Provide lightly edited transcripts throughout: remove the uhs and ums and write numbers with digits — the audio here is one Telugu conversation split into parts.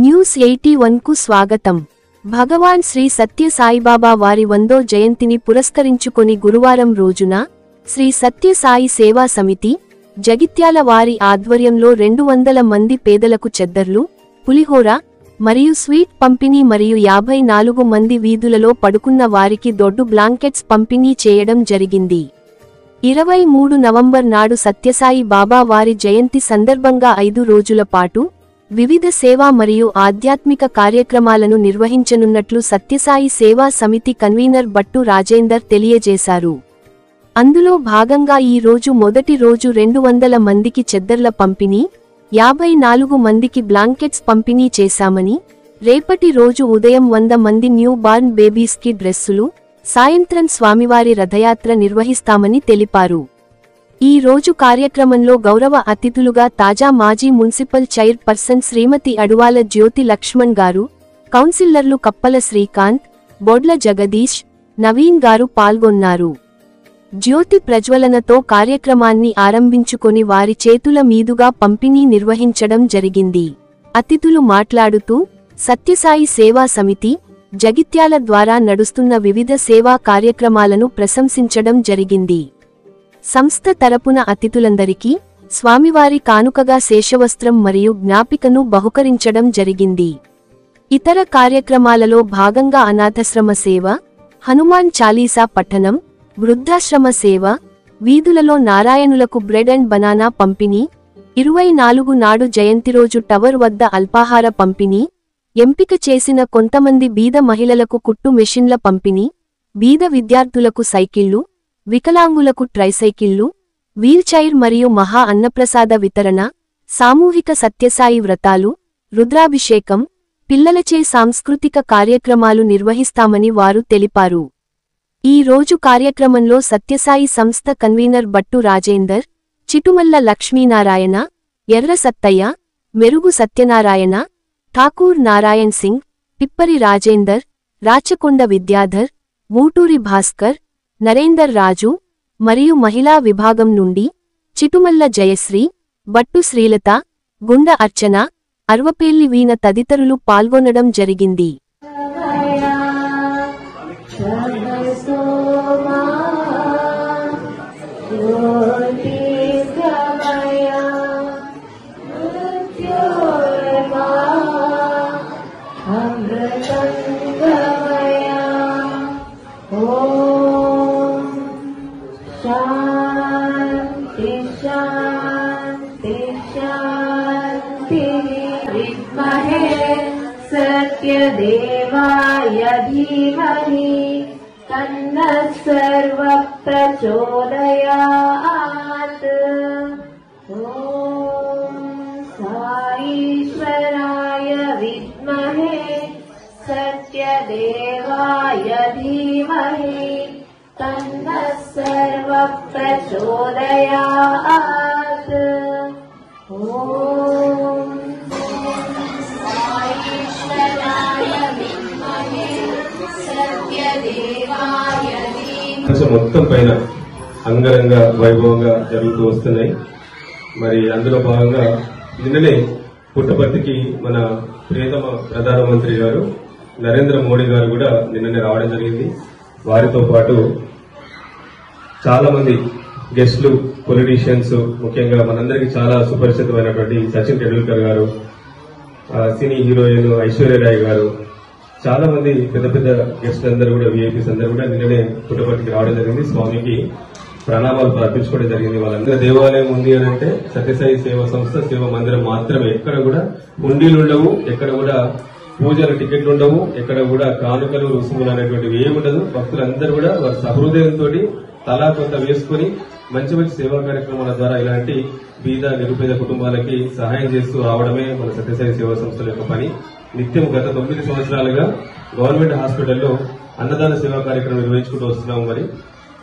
న్యూస్ 81 కు స్వాగతం. భగవాన్ శ్రీ సత్య సాయిబాబా వారి 100వ జయంతిని పురస్కరించుకొని గురువారం రోజున శ్రీ సత్య సాయి సేవా సమితి జగిత్యాల వారి ఆధ్వర్యంలో 200 మంది పేదలకు చెద్దర్లు, పులిహోర మరియు స్వీట్ పంపిణీ మరియు 54 మంది వీధులలో పడుకున్న వారికి దొడ్డు బ్లాంకెట్స్ పంపిణీ చేయడం జరిగింది. 23 నవంబర్ నాడు సత్యసాయి బాబా వారి జయంతి సందర్భంగా 5 రోజుల పాటు వివిధ సేవా మరియు ఆధ్యాత్మిక కార్యక్రమాలను నిర్వహించనున్నట్లు సత్యసాయి సేవా సమితి కన్వీనర్ బట్టు రాజేందర్ తెలియజేశారు. అందులో భాగంగా ఈ రోజు మొదటి రోజు 200 మందికి చెద్దర్ల పంపిణీ, 54 మందికి బ్లాంకెట్స్ పంపిణీ చేశామని, రేపటి రోజు ఉదయం 100 మంది న్యూ బార్న్ బేబీస్కి డ్రెస్సులు, సాయంత్రం స్వామివారి రథయాత్ర నిర్వహిస్తామని తెలిపారు. ఈ రోజు కార్యక్రమంలో గౌరవ అతిథులుగా తాజా మాజీ మున్సిపల్ చైర్పర్సన్ శ్రీమతి అడువాల జ్యోతి లక్ష్మణ్ గారు, కౌన్సిలర్లు కప్పల శ్రీకాంత్, బొడ్ల జగదీష్, నవీన్ గారు పాల్గొన్నారు. జ్యోతి ప్రజ్వలనతో కార్యక్రమాన్ని ఆరంభించుకొని వారి చేతుల మీదుగా పంపిణీ నిర్వహించడం జరిగింది. అతిథులు మాట్లాడుతూ సత్యసాయి సేవా సమితి జగిత్యాల ద్వారా నడుస్తున్న వివిధ సేవా కార్యక్రమాలను ప్రశంసించడం జరిగింది. సంస్థ తరపున అతిథులందరికీ స్వామివారి కానుకగా శేషవస్త్రం మరియు జ్ఞాపికను బహుకరించడం జరిగింది. ఇతర కార్యక్రమాలలో భాగంగా అనాథాశ్రమ సేవ, హనుమాన్ చాలీసా పఠనం, వృద్ధాశ్రమ సేవ, వీధులలో నారాయణులకు బ్రెడ్ అండ్ బనానా పంపిణీ, 24 నాడు జయంతి రోజు టవర్ వద్ద అల్పాహార పంపిణీ, ఎంపిక చేసిన కొంతమంది బీద మహిళలకు కుట్టు మెషిన్ల పంపిణీ, బీద విద్యార్థులకు సైకిళ్లు, వికలాంగులకు ట్రైసైకిళ్లు, వీల్చైర్ మరియు మహా అన్నప్రసాద వితరణ, సామూహిక సత్యసాయి వ్రతాలు, రుద్రాభిషేకం, పిల్లలచే సాంస్కృతిక కార్యక్రమాలు నిర్వహిస్తామని వారు తెలిపారు. ఈ రోజు కార్యక్రమంలో సత్యసాయి సంస్థ కన్వీనర్ బట్టు రాజేందర్, చిటుమల్ల లక్ష్మీనారాయణ, ఎర్ర సత్తయ్య, మెరుగు సత్యనారాయణ, ఠాకూర్ నారాయణ్ సింగ్, పిప్పరి రాజేందర్, రాచకొండ విద్యాధర్, ఊటూరి భాస్కర్, నరేందర్ రాజు మరియు మహిళా విభాగం నుండి చిటుమల్ల జయశ్రీ, బట్టు శ్రీలత, గుండ అర్చన, అర్వపేల్లి వీణ తదితరులు పాల్గొనడం జరిగింది. सत्यदेवाय धीमहि तन्नः सर्वः प्रचोदयात्। ॐ साईश्वराय विद्महे सत्यदेवाय धीमहि तन्नः सर्वः प्रचोदयात्। మొత్తం పైన అంగరంగ వైభవంగా జరుగుతూ వస్తున్నాయి. మరి అందులో భాగంగా నిన్ననే పుట్టపర్తికి మన ప్రియతమ ప్రధానమంత్రి గారు నరేంద్ర మోడీ గారు కూడా నిన్ననే రావడం జరిగింది. వారితో పాటు చాలా మంది గెస్టులు, పొలిటీషియన్స్, ముఖ్యంగా మనందరికీ చాలా సుపరిచితమైనటువంటి సచిన్ టెండూల్కర్ గారు, సినీ హీరోయిన్ ఐశ్వర్యరాయ్ గారు, చాలా మంది పెద్ద పెద్ద గెస్టులు అందరూ కూడా, విఐపీస్ అందరూ కూడా నిన్ననే పుట్టపర్తికి రావడం జరిగింది. స్వామికి ప్రణామాలు ప్రార్థించుకోవడం జరిగింది. వాళ్ళందరూ దేవాలయం ఉంది అని అంటే సత్యసాయి సేవా సంస్థ సేవా మందిరం మాత్రమే. ఎక్కడ కూడా హుండీలు ఉండవు, ఎక్కడ కూడా పూజల టికెట్లు ఉండవు, ఎక్కడ కూడా కానుకలు, రుసుములు అనేటువంటివి ఏమి ఉండదు. భక్తులందరూ కూడా వారి సహృదయంతో తలా కొంత వేసుకుని మంచి మంచి సేవా కార్యక్రమాల ద్వారా ఇలాంటి బీద నిరుపేద కుటుంబాలకి సహాయం చేస్తూ రావడమే మన సత్యసాయి సేవా సంస్థల యొక్క పని. నిత్యం గత 9 సంవత్సరాలుగా గవర్నమెంట్ హాస్పిటల్లో అన్నదాన సేవా కార్యక్రమం నిర్వహించుకుంటూ వస్తున్నాము. మరి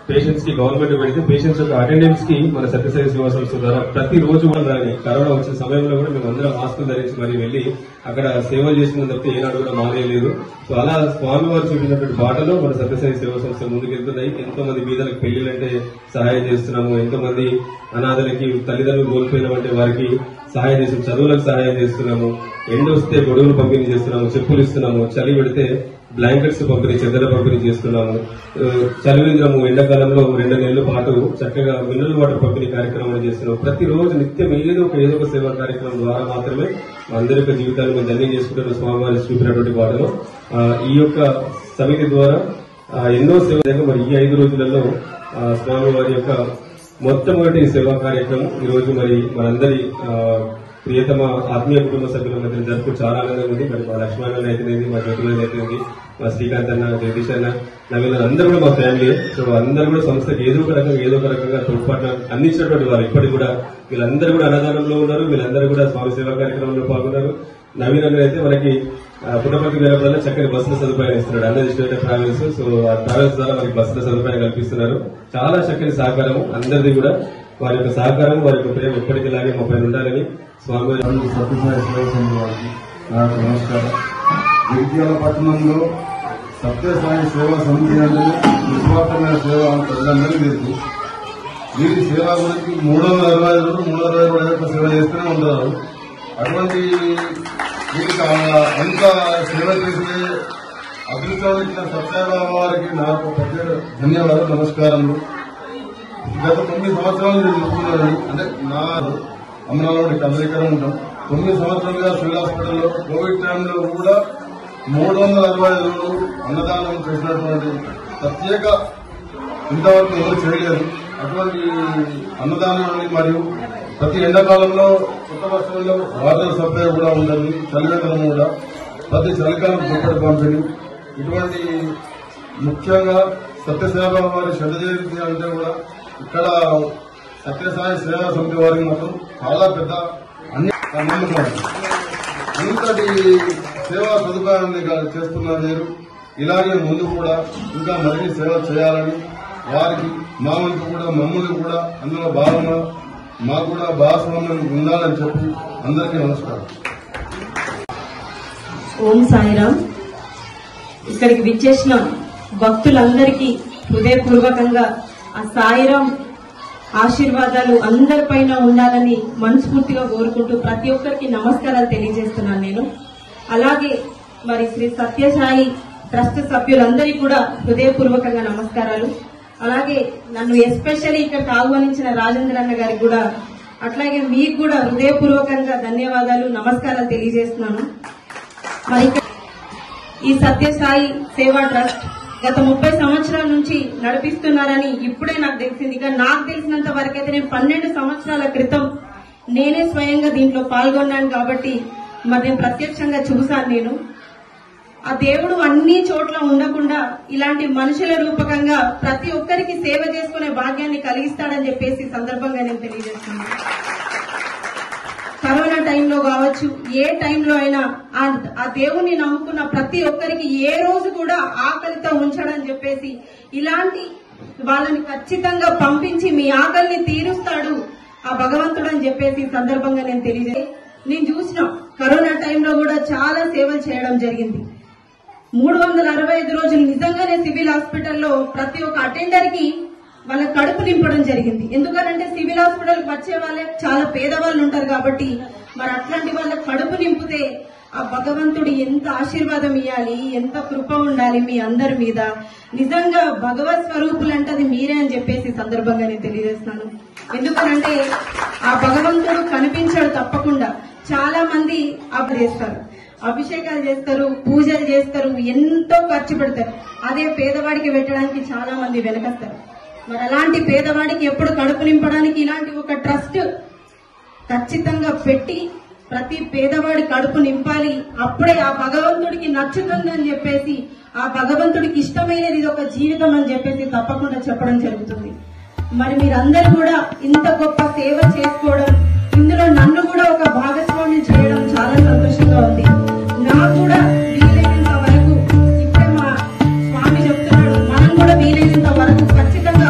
పేషెంట్స్ కి గవర్నమెంట్ పెడితే పేషెంట్స్ యొక్క అటెండెన్స్ కి మన సత్యసాయి సేవా సంస్థ ద్వారా ప్రతి రోజు కూడా కరోనా వచ్చిన సమయంలో కూడా మేము అందరం మాస్కులు ధరించి మరి వెళ్లి అక్కడ సేవలు చేసిన తప్పితే ఏనాడు కూడా మానేయలేదు. సో అలా స్వామివారు చూపినటువంటి బాటలో మన సత్యసాయి సేవా సంస్థ ముందుకెళ్తున్నాయి. ఎంతో మంది బీదలకు పెళ్లిళ్ళంటే సహాయం చేస్తున్నాము, ఎంతో మంది అనాథలకి తల్లిదండ్రులు కోల్పోయినామంటే వారికి సహాయం చేస్తున్నాము, చదువులకు సహాయం చేస్తున్నాము, ఎండ వస్తే గొడుగులు పంపిణీ చేస్తున్నాము, చెప్పులు ఇస్తున్నాము, చలి పెడితే బ్లాంకెట్స్ పంపిణీ, చెద్దల పంపిణీ చేస్తున్నాము. చలివేంద్రము ఎండాకాలంలో 2 నెలల పాటు చక్కగా మినరల్ వాటర్ పంపిణీ కార్యక్రమాలు చేస్తున్నాము. ప్రతిరోజు నిత్యం ఏదో ఒక సేవా కార్యక్రమం ద్వారా మాత్రమే అందరి యొక్క జీవితాన్ని మేము ధన్యం చేసుకుంటున్న స్వామివారి చూపినటువంటి వాటిలో ఈ యొక్క సమితి ద్వారా ఎన్నో సేవలు మరి ఈ 5 రోజులలో స్వామివారి యొక్క మొట్టమొదటి సేవా కార్యక్రమం ఈ రోజు మరి మనందరి ప్రియతమ ఆత్మీయ కుటుంబ సభ్యుల మధ్య జరుపు చాలా ఆనందంగా ఉంది. మరి మా లక్ష్మణ్ అయితేనేది, మా జ్యోతిమణి అయితేనేది, మా శ్రీకాంత్ అన్న, జగదీష్ అన్న, నవీన్ అందరూ కూడా మా ఫ్యామిలీ. సో అందరూ కూడా సంస్థకి ఏదో ఒక రకంగా తోడ్పాటు అందించినటువంటి వారు ఇప్పటికి కూడా వీళ్ళందరూ కూడా అన్నదానంలో ఉన్నారు. వీళ్ళందరూ కూడా స్వామి సేవా కార్యక్రమంలో పాల్గొన్నారు. నవీన్ అన్న అయితే మనకి పుట్టపర్తి వెళ్ళినప్పుడల్లా చక్కని బస్సుల సదుపాయం ఇస్తున్నాడు, అన్నది ట్రావెల్స్. సో ఆ ట్రావెల్స్ ద్వారా మనకి బస్సుల సదుపాయం కల్పిస్తున్నారు. చాలా చక్కని సహకారం అందరిది కూడా. వారి యొక్క సహకారం, వారి యొక్క ప్రేమ ఎప్పటికిలాగే మా పైన ఉండాలని స్వామి సత్యసాయి సేవా సంఘ వారికి నాకు నమస్కారం. జగిత్యాల పట్టణంలో సత్యసాయి సేవా సమితి అంటే నిస్వార్థమైన సేవ ప్రజలందరికీ తెలుసు. వీరి సేవ గురించి 365 రోజులు 365 సేవ చేస్తూనే ఉంటారు. అటువంటి వీరికి అంత సేవ చేసే అదృష్టం ఇచ్చిన సత్యసాయి వారికి నాకు ప్రత్యేక ధన్యవాదాలు, నమస్కారములు. గత 9 సంవత్సరాలు నేను చూస్తున్నాను. అంటే నా అమరాలో అమెరికాలో ఉంటాం. 9 సంవత్సరాలుగా సివిల్ హాస్పిటల్లో కోవిడ్ టైంలో కూడా 365 రోజులు అన్నదానం చేసినటువంటి ప్రత్యేక ఇంతవరకు ఎవరు చేయలేదు. అటువంటి అన్నదానాన్ని మరియు ప్రతి ఎండాకాలంలో కొత్త వస్తువుల్లో వాటర్ సప్లై కూడా ఉంటుంది, చలివేంద్రం కూడా ప్రతి చలికాలం దుప్పటి పంపిణీ. ఇటువంటి ముఖ్యంగా సత్యసాయి వారి శత జయంతి అంటే కూడా ఇక్కడ సత్యసాయి సేవా సమితి వారికి మాత్రం చాలా పెద్ద నమ్మకం. ఇంతటి సేవా సదుపాయాన్ని చేస్తున్నారు మీరు. ఇలాగే ముందు కూడా ఇంకా మరిన్ని సేవ చేయాలని వారికి మా వంతు కూడా మమ్మల్ని కూడా అందులో భాగంగా మాకు కూడా భాగస్వామ్యం ఉండాలని చెప్పి అందరికీ నమస్కారం. ఓం సాయిరామ్. ఇక్కడికి విచ్చేసిన భక్తులందరికీ హృదయపూర్వకంగా ఆ సాయిరామ్ ఆశీర్వాదాలు అందరిపైన ఉండాలని మనస్ఫూర్తిగా కోరుకుంటూ ప్రతి ఒక్కరికి నమస్కారాలు తెలియజేస్తున్నాను నేను. అలాగే మరి శ్రీ సత్యసాయి ట్రస్ట్ సభ్యులందరికీ కూడా హృదయపూర్వకంగా నమస్కారాలు. అలాగే నన్ను ఎస్పెషల్లీ ఇక్కడ ఆహ్వానించిన రాజేంద్ర అన్న గారికి కూడా అట్లాగే మీకు కూడా హృదయపూర్వకంగా ధన్యవాదాలు, నమస్కారాలు తెలియజేస్తున్నాను. మరి ఈ సత్యసాయి సేవా ట్రస్ట్ గత 30 సంవత్సరాల నుంచి నడిపిస్తున్నారని ఇప్పుడే నాకు తెలిసింది. ఇక నాకు తెలిసినంత వరకైతే నేను 12 సంవత్సరాల క్రితం నేనే స్వయంగా దీంట్లో పాల్గొన్నాను కాబట్టి మరి నేను ప్రత్యక్షంగా చూశాను. నేను ఆ దేవుడు అన్ని చోట్ల ఉండకుండా ఇలాంటి మనుషుల రూపకంగా ప్రతి ఒక్కరికి సేవ చేసుకునే భాగ్యాన్ని కలిగిస్తాడని చెప్పేసి సందర్భంగా నేను తెలియజేస్తున్నాను. కరోనా టైంలో కావచ్చు, ఏ టైంలో అయినా ఆ దేవుణ్ణి నమ్ముకున్న ప్రతి ఒక్కరికి ఏ రోజు కూడా ఆకలితో ఉంచడని చెప్పేసి ఇలాంటి వాళ్ళని ఖచ్చితంగా పంపించి మీ ఆకలిని తీరుస్తాడు ఆ భగవంతుడు అని చెప్పేసి సందర్భంగా నేను నేను చూసిన కరోనా టైంలో కూడా చాలా సేవలు చేయడం జరిగింది. 365 రోజులు నిజంగానే సివిల్ హాస్పిటల్లో ప్రతి ఒక్క అటెండర్ కి వాళ్ళ కడుపు నింపడం జరిగింది. ఎందుకంటే సివిల్ హాస్పిటల్ వచ్చే వాళ్ళే చాలా పేదవాళ్ళు ఉంటారు కాబట్టి మరి అట్లాంటి వాళ్ళ కడుపు నింపితే ఆ భగవంతుడు ఎంత ఆశీర్వాదం ఇవ్వాలి, ఎంత కృప ఉండాలి మీ అందరి మీద. నిజంగా భగవత్ స్వరూపులు అంటే అది మీరే అని చెప్పేసి సందర్భంగా నేను తెలియజేస్తున్నాను. ఎందుకనంటే ఆ భగవంతుడు కనిపించాడు తప్పకుండా. చాలా మంది చేస్తారు, అభిషేకాలు చేస్తారు, పూజలు చేస్తారు, ఎంతో ఖర్చు పెడతారు. అదే పేదవాడికి పెట్టడానికి చాలా మంది వెనకస్తారు. మరి అలాంటి పేదవాడికి ఎప్పుడు కడుపు నింపడానికి ఇలాంటి ఒక ట్రస్ట్ ఖచ్చితంగా పెట్టి ప్రతి పేదవాడి కడుపు నింపాలి, అప్పుడే ఆ భగవంతుడికి నచ్చుతుందని చెప్పేసి ఆ భగవంతుడికి ఇష్టమైనది ఇది ఒక జీవితం అని చెప్పేసి తప్పకుండా చెప్పడం జరుగుతుంది. మరి మీరందరూ కూడా ఇంత గొప్ప సేవ చేసుకోవడం, ఇందులో నన్ను కూడా ఒక భాగస్వామ్యం చేయడం చాలా సంతోషంగా ఉంది. నాకు కూడా వీలైనంత వరకు ఇప్పుడే మా స్వామి చెప్తున్నాడు, మనం కూడా వీలైనంత వరకు ఖచ్చితంగా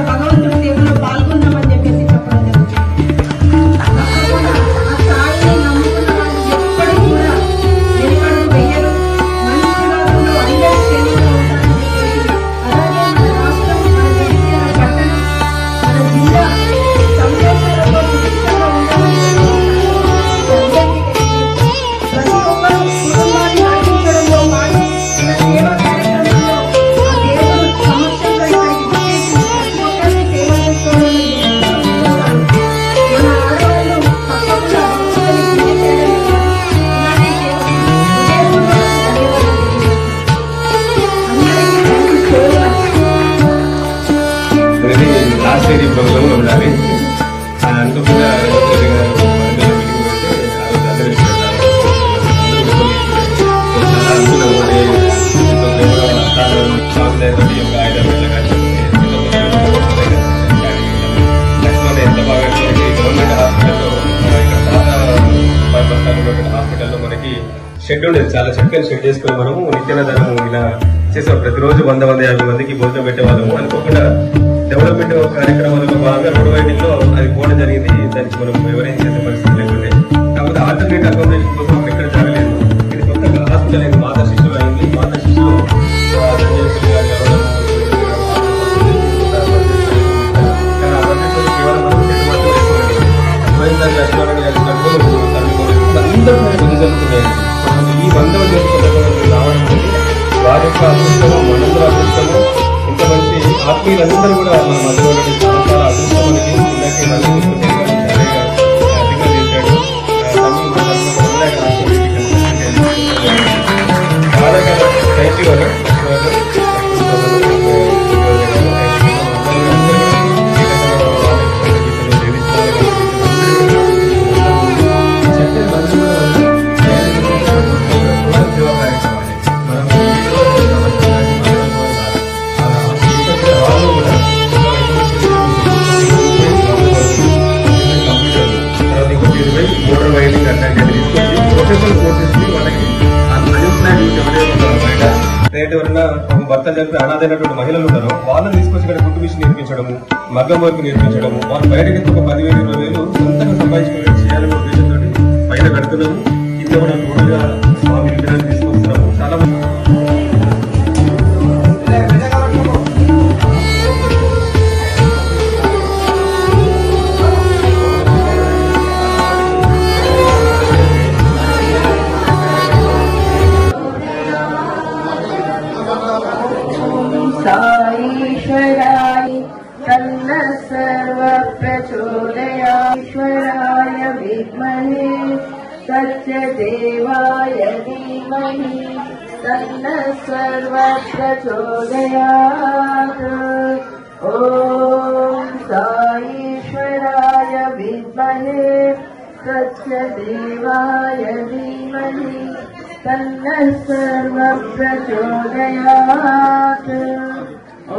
హాస్పిటల్లో మనకి షెడ్ ఉండేది, చాలా చక్కని షెడ్ చేసుకుని మనము నిత్యాన్నదానము ఇలా చేసాం. ప్రతిరోజు 100-150 మందికి భోజనం పెట్టేవాళ్ళము. అనుకోకుండా డెవలప్మెంట్ కార్యక్రమాలలో భాగంగా రోడ్ వైడింగ్ లో అది పోవడం జరిగింది. దానికి మనం ఎవరైనా చేసే పరిస్థితి లేకుంటే, కాకపోతే ఆల్టర్నేట్ అకామిడేషన్ కోసం అక్కడ ఎక్కడ జరగలేదు. ఇది కొత్తగా హాస్పిటల్ అయింది, మాతా శిశువులు అయింది. మాతా శిశువులు ఈ 100వ జయంతి రావడం వారి యొక్క అదృష్టము, మనందరూ అదృష్టము. ఇంత మంచి ఆత్మీయులందరూ కూడా మన మధ్యలో చాలా అదృష్టం మనకి. ఇందాకే చేశాడు చాలా థ్యాంక్ యూ. మోటార్ వైరింగ్ అట్లాంటివి తీసుకొచ్చి ప్రొఫెషనల్ కోర్సెస్ ని వాళ్ళకి ఎవరైనా భర్త జరిపి అనాథైనటువంటి మహిళలు ఉన్నారో వాళ్ళని తీసుకొచ్చి ఇక్కడ కుట్టు మిషన్ నేర్పించడము, మగ్గం వర్క్ నేర్పించడము, వాళ్ళు బయటకి ఒక 10,000-20,000 సొంతంగా సంపాదించుకునే చేయాలనే ఉద్దేశంతో పైన కడుతున్నాము. కింద కూడా టోటల్ గా స్వామి విగ్రహాన్ని తీసుకొస్తున్నాము. చాలా మంది साईश्वराय तन्नः सर्वः प्रचोदयात्। ईश्वराय विद्महे सत्यदेवाय धीमहि तन्नः सर्वः प्रचोदयात्। ॐ साईश्वराय विद्महे सत्यदेवाय धीमहि तन्नः सर्वः प्रचोदयात्।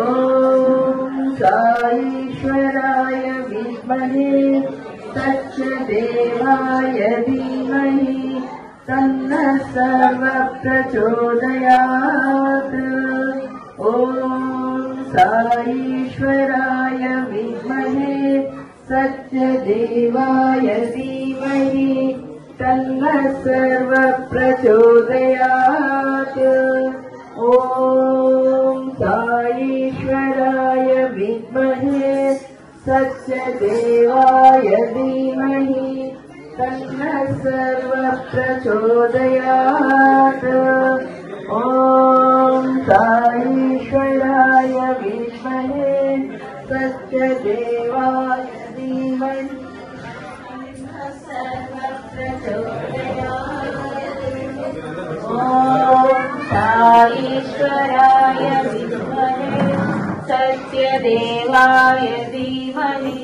ॐ साईश्वराय विद्महे सत्यदेवाय धीमहि तन्नः सर्वः प्रचोदयात्। ॐ साईश्वराय विद्महे सत्यदेवाय धीमहि तन्नः सर्वः प्रचोदयात्। ॐ साईश्वराय विद्महे सत्यदेवाय धीमहि तन्नः सर्वः प्रचोदयात्। ॐ साईश्वराय विद्महे सत्यदेवाय धीमहि साईश्वराय विद्महे सत्यदेवाय धीमहि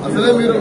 అసలే మీరు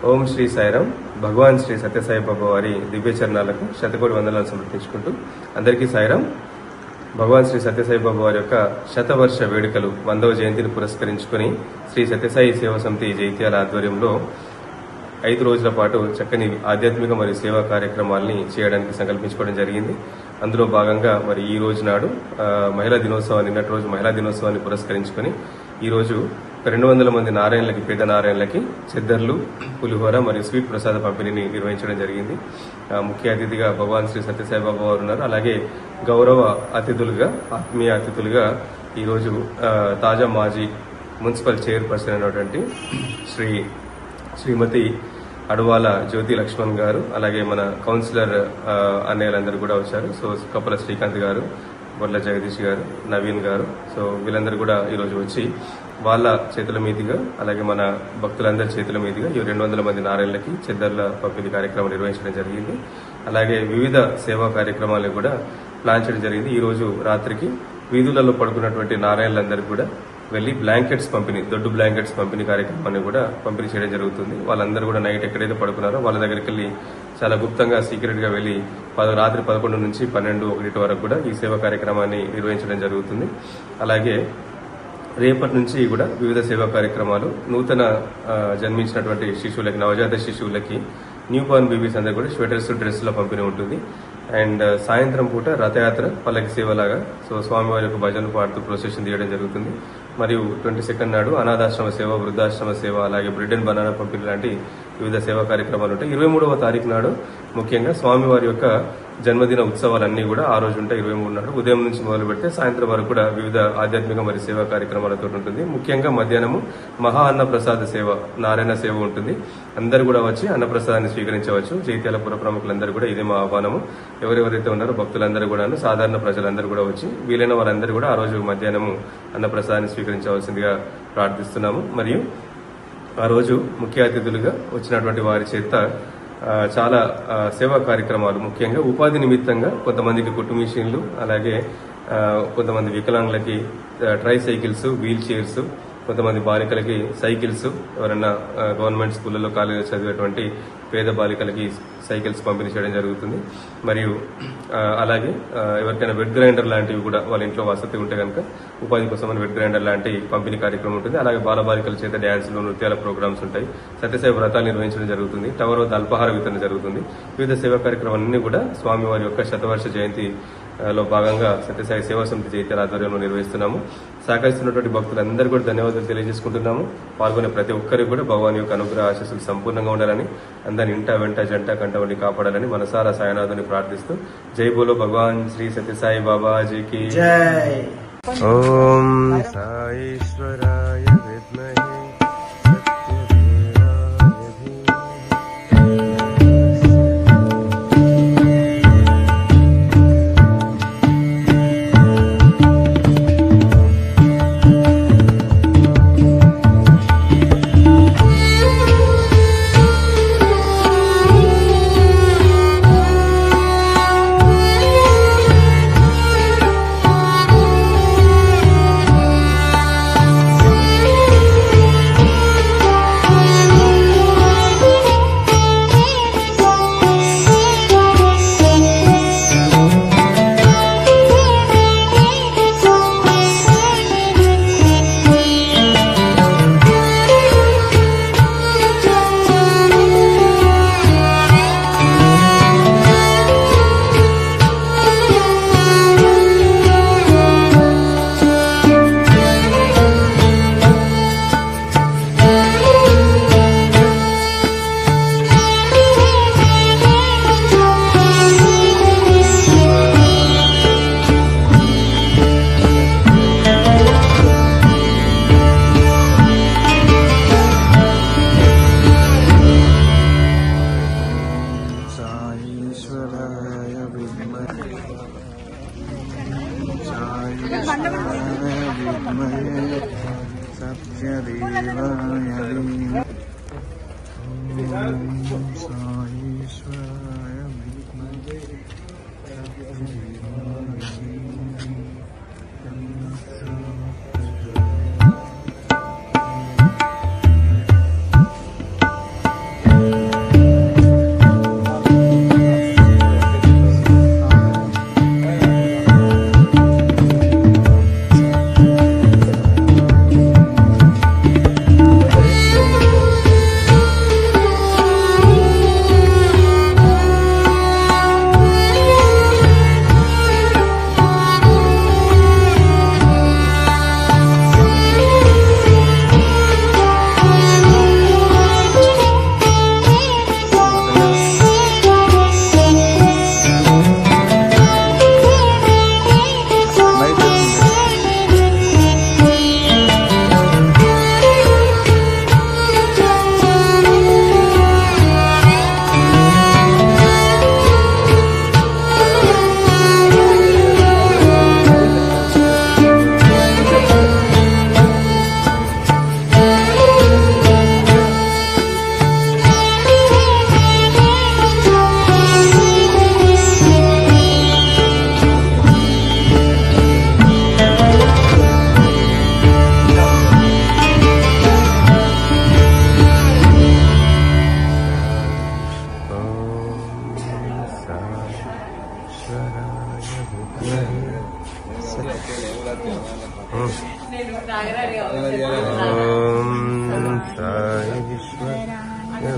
ఓం శ్రీ సాయిరాం. భగవాన్ శ్రీ సత్యసాయి బాబా వారి దివ్య చరణాలకు శతకోటి వందనాలు సమర్పించుకుంటూ అందరికీ సాయిరాం. భగవాన్ శ్రీ సత్యసాయి బాబా వారి యొక్క శతవర్ష వేడుకలు 100వ జయంతిని పురస్కరించుకుని శ్రీ సత్యసాయి సేవా సమితి జైత్యాల ఆధ్వర్యంలో 5 రోజుల పాటు చక్కని ఆధ్యాత్మిక మరియు సేవా కార్యక్రమాల్ని చేయడానికి సంకల్పించుకోవడం జరిగింది. అందులో భాగంగా మరి ఈ రోజు నాడు మహిళా దినోత్సవాన్ని, నిన్నటి రోజు మహిళా దినోత్సవాన్ని పురస్కరించుకుని ఈ రోజు 200 మంది నారాయణలకి, పేద నారాయణలకి చెద్దర్లు, పులిహోర మరియు స్వీట్ ప్రసాద పంపిణీని నిర్వహించడం జరిగింది. ముఖ్య అతిథిగా భగవాన్ శ్రీ సత్యసాయి బాబా వారు ఉన్నారు. అలాగే గౌరవ అతిథులుగా, ఆత్మీయ అతిథులుగా ఈరోజు తాజా మాజీ మున్సిపల్ చైర్పర్సన్ అయినటువంటి శ్రీమతి అడవాల జ్యోతి లక్ష్మణ్ గారు, అలాగే మన కౌన్సిలర్ అన్నయ్యలందరూ కూడా వచ్చారు. సో కప్పల శ్రీకాంత్ గారు, బొర్ల జగదీష్ గారు, నవీన్ గారు, సో వీళ్ళందరూ కూడా ఈరోజు వచ్చి వాళ్ళ చేతుల మీదుగా, అలాగే మన భక్తులందరి చేతుల మీదుగా ఈ 200 మంది నారాయణలకి చెద్దర్ల పంపిణీ కార్యక్రమం నిర్వహించడం జరిగింది. అలాగే వివిధ సేవా కార్యక్రమాలు కూడా ప్లాన్ చేయడం జరిగింది. ఈ రోజు రాత్రికి వీధులలో పడుకున్నటువంటి నారాయణలందరికీ కూడా వెళ్ళి బ్లాంకెట్స్ పంపిణీ, దొడ్డు బ్లాంకెట్స్ పంపిణీ కార్యక్రమాన్ని కూడా పంపిణీ చేయడం జరుగుతుంది. వాళ్ళందరూ కూడా నైట్ ఎక్కడైతే పడుకున్నారో వాళ్ళ దగ్గరికి వెళ్ళి చాలా గుప్తంగా సీక్రెట్గా వెళ్ళి రాత్రి 11 నుంచి 12, 1 వరకు కూడా ఈ సేవా కార్యక్రమాన్ని నిర్వహించడం జరుగుతుంది. అలాగే రేపటి నుంచి కూడా వివిధ సేవా కార్యక్రమాలు, నూతన జన్మించినటువంటి శిశువులకి, నవజాత శిశువులకి, న్యూ బార్న్ బేబీస్ అందరూ కూడా స్వెటర్స్, డ్రెస్ల పంపిణీ ఉంటుంది. అండ్ సాయంత్రం పూట రథయాత్ర, పల్లకి సేవలాగా స్వామివారి యొక్క భజనలు పాడుతూ ప్రొసెషన్ తీయడం జరుగుతుంది. మరియు 22nd నాడు అనాథాశ్రమ సేవ, వృద్ధాశ్రమ సేవ, అలాగే బ్రెడ్ అండ్ బనానా పంపిణీ లాంటి వివిధ సేవా కార్యక్రమాలు ఉంటాయి. 23వ తారీఖు నాడు ముఖ్యంగా స్వామివారి యొక్క జన్మదిన ఉత్సవాలన్నీ కూడా ఆ రోజు ఉంటాయి. 23 నాడు ఉదయం నుంచి మొదలు పెడితే సాయంత్రం వరకు కూడా వివిధ ఆధ్యాత్మిక మరియు సేవా కార్యక్రమాలతో ఉంటుంది. ముఖ్యంగా మధ్యాహ్నము మహా అన్నప్రసాద సేవ, నారాయణ సేవ ఉంటుంది. అందరూ కూడా వచ్చి అన్నప్రసాదాన్ని స్వీకరించవచ్చు. జైత్యాల పుర ప్రముఖులందరూ కూడా ఇదే మా ఆహ్వానము. ఎవరెవరైతే ఉన్నారో భక్తులందరూ కూడా, సాధారణ ప్రజలందరూ కూడా వచ్చి వీలైన వారందరూ కూడా ఆ రోజు మధ్యాహ్నము అన్నప్రసాదాన్ని స్వీకరించవలసిందిగా ప్రార్థిస్తున్నాము. మరియు ఆ రోజు ముఖ్య అతిథులుగా వచ్చినటువంటి వారి చేత చాలా సేవా కార్యక్రమాలు, ముఖ్యంగా ఉపాధి నిమిత్తంగా కొంతమందికి కుట్టు మిషన్లు, అలాగే కొంతమంది వికలాంగులకి ట్రై సైకిల్స్, వీల్ చైర్స్, కొంతమంది బాలికలకి సైకిల్స్, ఎవరైనా గవర్నమెంట్ స్కూళ్లలో కాలేజీలో చదివేటువంటి పేద బాలికలకి సైకిల్స్ పంపిణీ చేయడం జరుగుతుంది. మరియు అలాగే ఎవరికైనా వెట్ గ్రైండర్ లాంటివి కూడా వాళ్ళ ఇంట్లో వసతి ఉంటే కనుక ఉపాధి కోసం వెట్ గ్రైండర్ లాంటి పంపిణీ కార్యక్రమం ఉంటుంది. అలాగే బాలబాలికల చేత డ్యాన్సులు, నృత్యాల ప్రోగ్రామ్స్ ఉంటాయి. సత్యసాయి వ్రతాలు నిర్వహించడం జరుగుతుంది. టవర్ వద్ద అల్పాహార వితరణ జరుగుతుంది. వివిధ సేవా కార్యక్రమాలన్నీ కూడా స్వామివారి యొక్క శతవర్ష జయంతిలో భాగంగా సత్యసాయి సేవా సమితి జైత్యాల ఆధ్వర్యంలో నిర్వహిస్తున్నాము. సహకరిస్తున్నటువంటి భక్తులందరూ కూడా ధన్యవాదాలు తెలియజేసుకుంటున్నాము. పాల్గొనే ప్రతి ఒక్కరికి కూడా భగవాన్ యొక్క అనుగ్రహ ఆశీస్సులు సంపూర్ణంగా ఉండాలని, అందరిని ఇంట వెంట జంట కంట వండి కాపాడాలని మనసారా సాయనాథుని ప్రార్థిస్తూ జై బోలో భగవాన్ శ్రీ సత్యసాయి బాబాజీకి జై. ఓం సాయేశ్వరాయ విద్మహే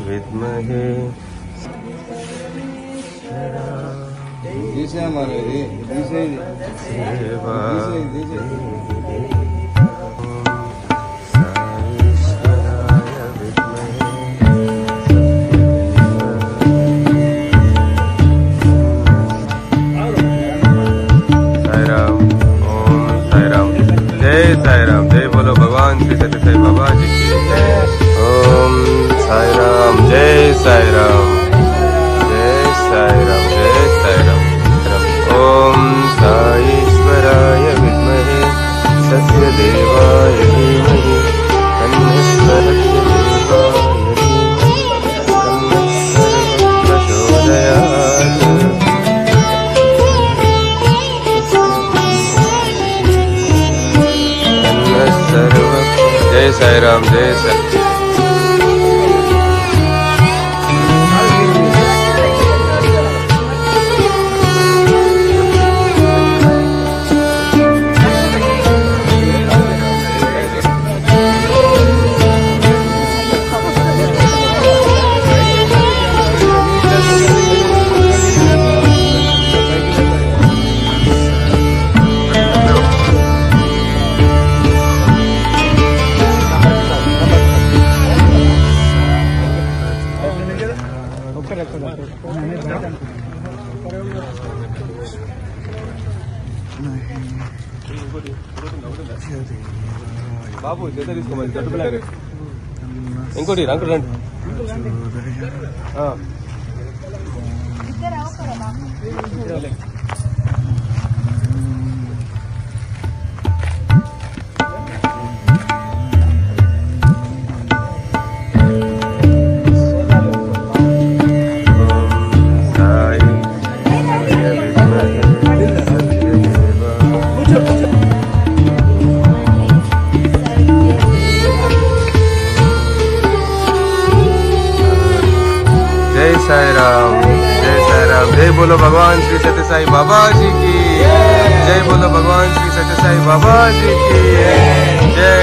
विद्महे साई राम। जय बोलो भगवान श्री सत्य साई बाबा जी की जय। ओम साई राम। जय साई राम। जय साई राम। जय साई राम। ओम साईश्वराय विद्महे सत्य देवाय धीमहि तन्नः प्रचोदयात्। जय साई राम। जय साई। బాబు చేత తీసుకోమని జట్టు పిల్లలు ఇంకోటి రంకు రండి. साई राम। जय साई राम। जय बोलो भगवान श्री सत्य साई बाबा जी की जय। बोलो भगवान श्री सत्य साई बाबा जी की जय।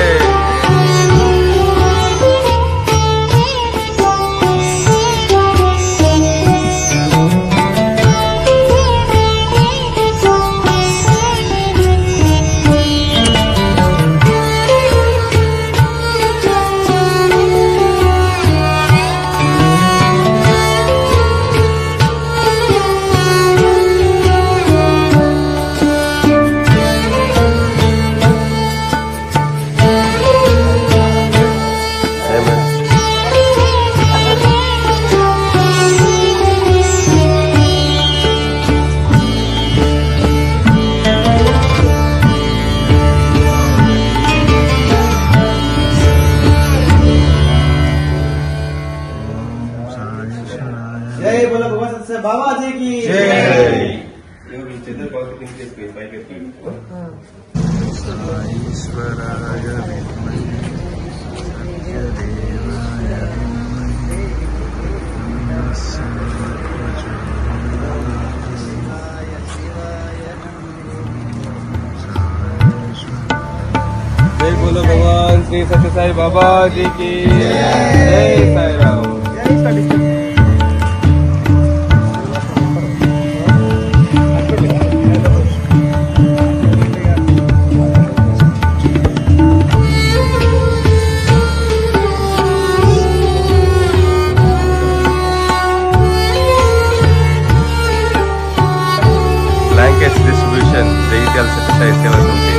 जय बोलो भगवान सत्य बाबा जी की जय। जय बोलो भगवान श्री सत्य साई बाबा जी की जय। Sai Ram. Blankets distribution, Jagitiyala Satya Sai Seva Samiti.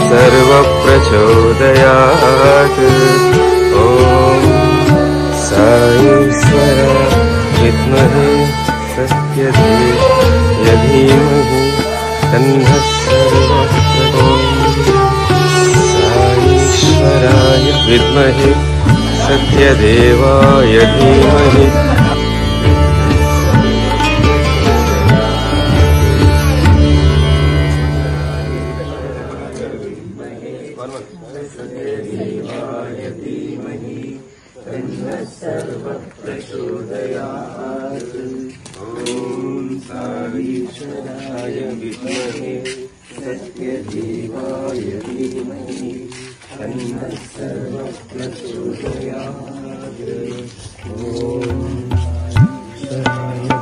सर्व प्रचोदयात्। ओम साईश्वर विद्महे सत्यदेवाय धीमहि तन्नः सर्वः साईश्वराय विद्महे सत्यदेवाय धीमहि ईश्वराय विद्महे सत्यदेवाय धीमहि तन्नः सर्वप्रचोदयात्। ॐ ईश्वराय